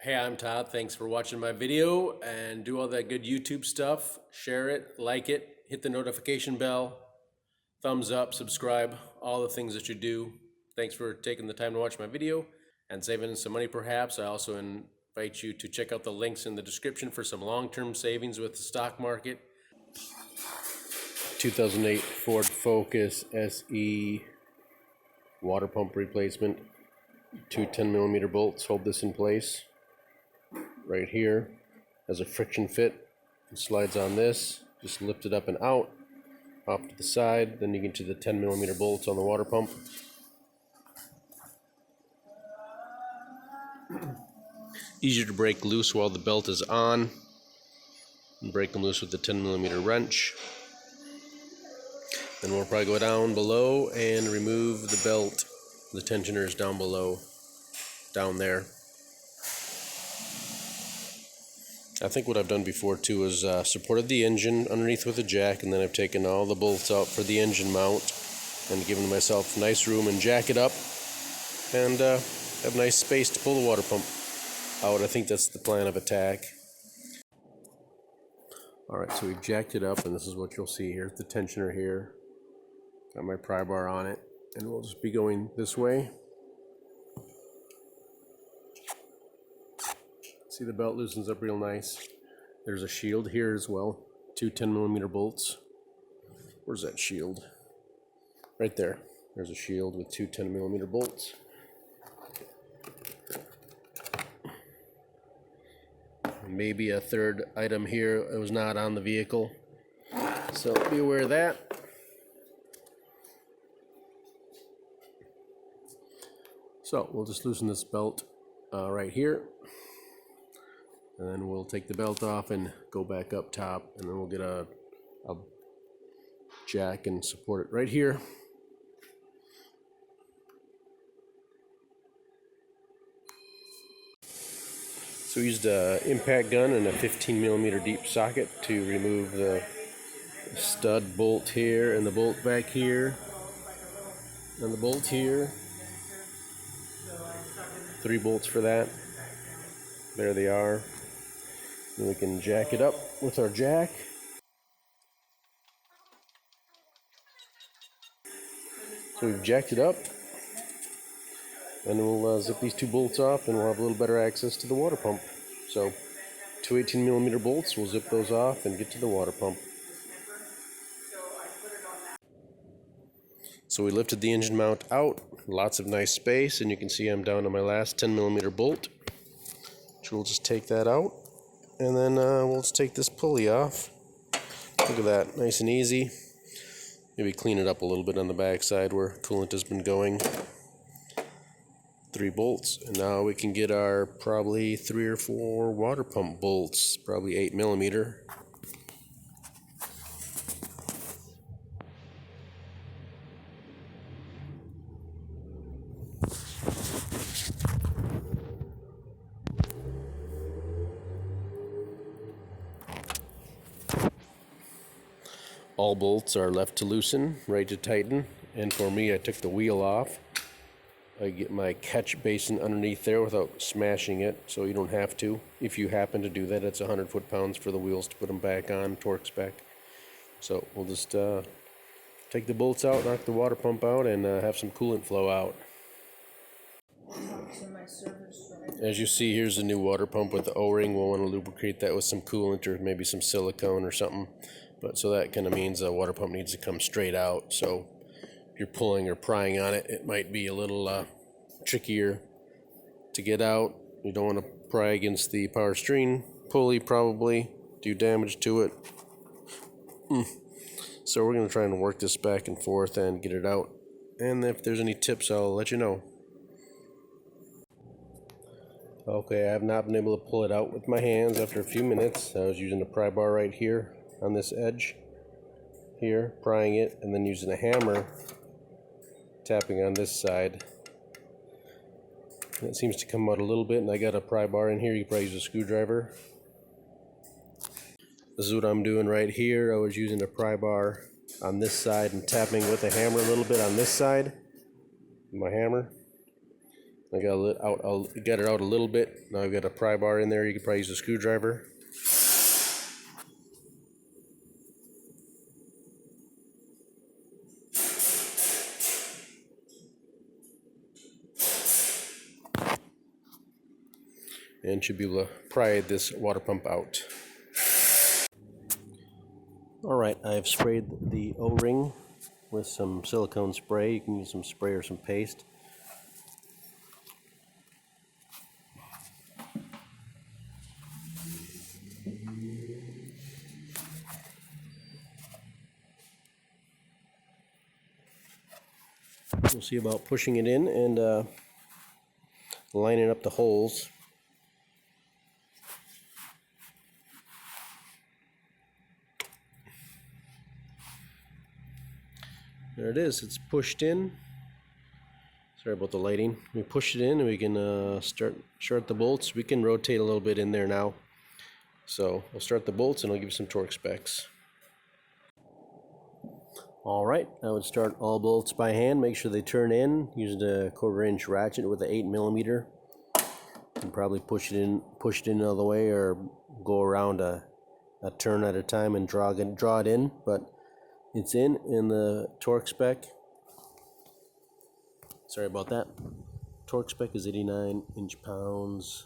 Hey, I'm Todd. Thanks for watching my video, and do all that good YouTube stuff. Share it, like it, hit the notification bell, thumbs up, subscribe, all the things that you do. Thanks for taking the time to watch my video and saving some money perhaps. I also invite you to check out the links in the description for some long-term savings with the stock market. 2008 Ford Focus SE water pump replacement. Two 10mm bolts hold this in place. Right here has a friction fit. It slides on this. Just lift it up and out, off to the side. Then you get to the 10mm bolts on the water pump. Easier to break loose while the belt is on. And break them loose with the 10mm wrench. Then we'll probably go down below and remove the belt. The tensioner is down below, down there. I think what I've done before too is supported the engine underneath with a jack, and then I've taken all the bolts out for the engine mount and given myself nice room and jack it up and have nice space to pull the water pump out. I think that's the plan of attack. Alright, so we've jacked it up, and this is what you'll see here. The tensioner here. Got my pry bar on it, and we'll just be going this way. See, the belt loosens up real nice. There's a shield here as well. Two 10mm bolts. Where's that shield? Right there. There's a shield with two 10mm bolts. Maybe a third item here. It was not on the vehicle, so be aware of that. So we'll just loosen this belt right here. And then we'll take the belt off and go back up top, and then we'll get a jack and support it right here. So we used an impact gun and a 15mm deep socket to remove the stud bolt here and the bolt back here and the bolt here. 3 bolts for that. There they are. And we can jack it up with our jack. So we've jacked it up, and we'll zip these 2 bolts off, and we'll have a little better access to the water pump. So 2 18mm bolts, we'll zip those off and get to the water pump. So we lifted the engine mount out, lots of nice space, and you can see I'm down to my last 10mm bolt. So we'll just take that out, and then we'll just take this pulley off. Look at that, nice and easy. Maybe clean it up a little bit on the back side where coolant has been going. 3 bolts, and now we can get our probably 3 or 4 water pump bolts, probably 8mm. All bolts are left to loosen, right to tighten, and for me, I took the wheel off. I get my catch basin underneath there without smashing it, so you don't have to. If you happen to do that, it's 100 foot-pounds for the wheels to put them back on, torque spec. So we'll just take the bolts out, knock the water pump out, and have some coolant flow out. As you see, here's a new water pump with the O-ring. We'll want to lubricate that with some coolant or maybe some silicone or something. But so that kind of means the water pump needs to come straight out. So if you're pulling or prying on it, it might be a little trickier to get out. You don't want to pry against the power steering pulley, probably do damage to it. So we're going to try and work this back and forth and get it out. And if there's any tips, I'll let you know. Okay, I have not been able to pull it out with my hands after a few minutes. I was using a pry bar right here on this edge here, prying it, and then using a hammer, tapping on this side. And it seems to come out a little bit, and I got a pry bar in here. You can probably use a screwdriver. This is what I'm doing right here. I was using a pry bar on this side and tapping with a hammer a little bit on this side. My hammer. I got it out a little bit. Now I've got a pry bar in there. You could probably use a screwdriver. And should be able to pry this water pump out. Alright, I've sprayed the O-ring with some silicone spray. You can use some spray or some paste. We'll see about pushing it in and lining up the holes. There it is, it's pushed in. Sorry about the lighting. We push it in and we can start the bolts. We can rotate a little bit in there now. So we'll start the bolts and I'll give you some torque specs. Alright, I would start all bolts by hand, make sure they turn in, using a 1/4 inch ratchet with an 8mm. And probably push it in all the way or go around a turn at a time and draw it in, but it's in the torque spec. Sorry about that. Torque spec is 89 inch-pounds.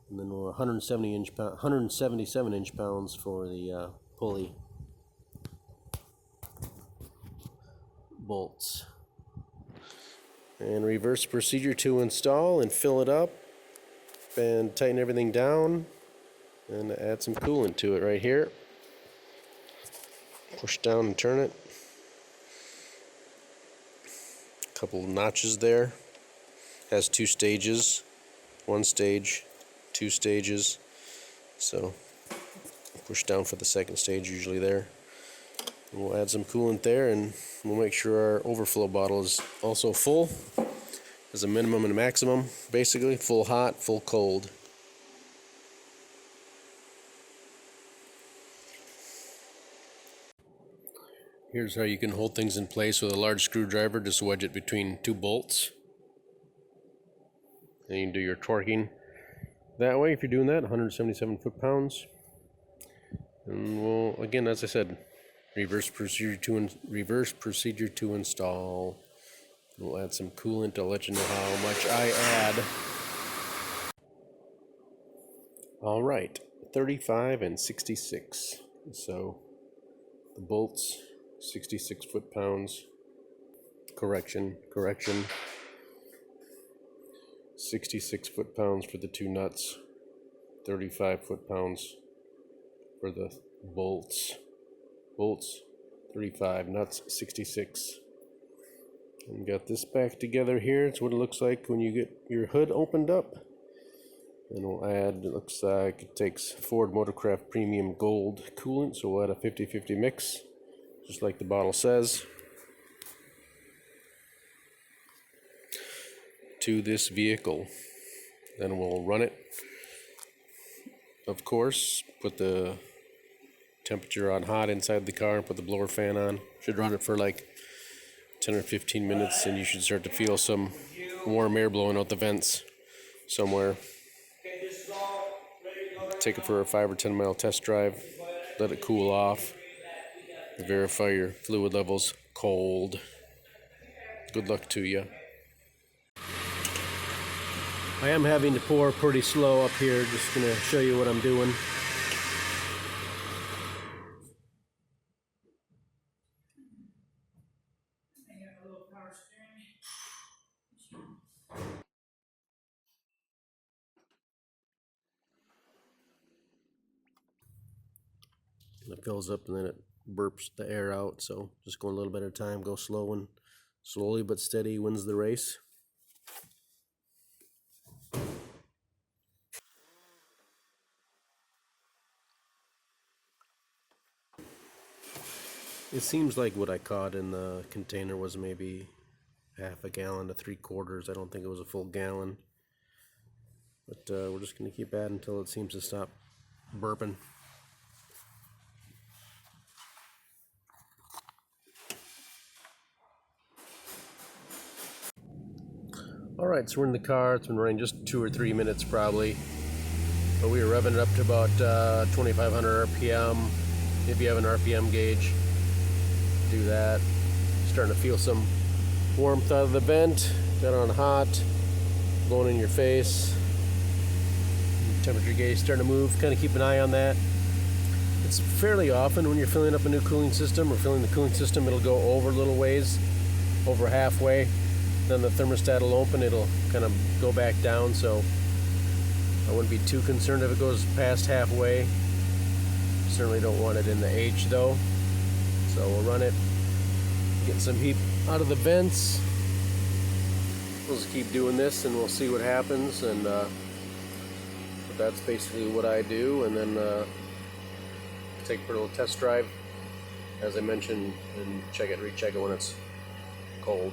And then 177 inch-pounds for the pulley bolts. And reverse procedure to install and fill it up and tighten everything down and add some coolant to it right here. Push down and turn it. A couple notches there. Has 2 stages. 1 stage, 2 stages. So push down for the 2nd stage usually there. And we'll add some coolant there and we'll make sure our overflow bottle is also full. There's a minimum and a maximum, basically. Full hot, full cold. Here's how you can hold things in place with a large screwdriver. Just wedge it between 2 bolts. And you can do your torquing that way if you're doing that, 177 foot-pounds. And we'll, again, as I said, reverse procedure to install. We'll add some coolant. I'll let you know how much I add. All right, 35 and 66. So the bolts, 66 foot-pounds. Correction. 66 foot-pounds for the 2 nuts. 35 foot-pounds for the bolts. Bolts 35, nuts 66. And got this back together here. It's what it looks like when you get your hood opened up. And we'll add, it looks like it takes Ford Motorcraft Premium Gold coolant, so we'll add a 50-50 mix, just like the bottle says, to this vehicle. Then we'll run it, of course, put the temperature on hot inside the car and put the blower fan on. Should run it for like 10 or 15 minutes and you should start to feel some warm air blowing out the vents somewhere. Take it for a 5 or 10 mile test drive, let it cool off, verify your fluid levels cold. Good luck to you. I am having to pour pretty slow up here, just gonna show you what I'm doing. It fills up and then it burps the air out, so just going a little bit at a time, go slow, and slowly but steady wins the race. It seems like what I caught in the container was maybe half a gallon to 3/4. I don't think it was a full gallon. But we're just going to keep adding until it seems to stop burping. Alright, so we're in the car. It's been running just 2 or 3 minutes probably. But we were revving it up to about 2,500 RPM. If you have an RPM gauge, do that. Starting to feel some warmth out of the vent. Got on hot, blowing in your face. Temperature gauge starting to move. Kind of keep an eye on that. It's fairly often when you're filling up a new cooling system or filling the cooling system, it'll go over a little ways, over halfway. Then the thermostat will open, it'll kind of go back down, so I wouldn't be too concerned if it goes past halfway. Certainly don't want it in the H though. So we'll run it, get some heat out of the vents. We'll just keep doing this and we'll see what happens. And but that's basically what I do. And then take it for a little test drive, as I mentioned, and recheck it when it's cold.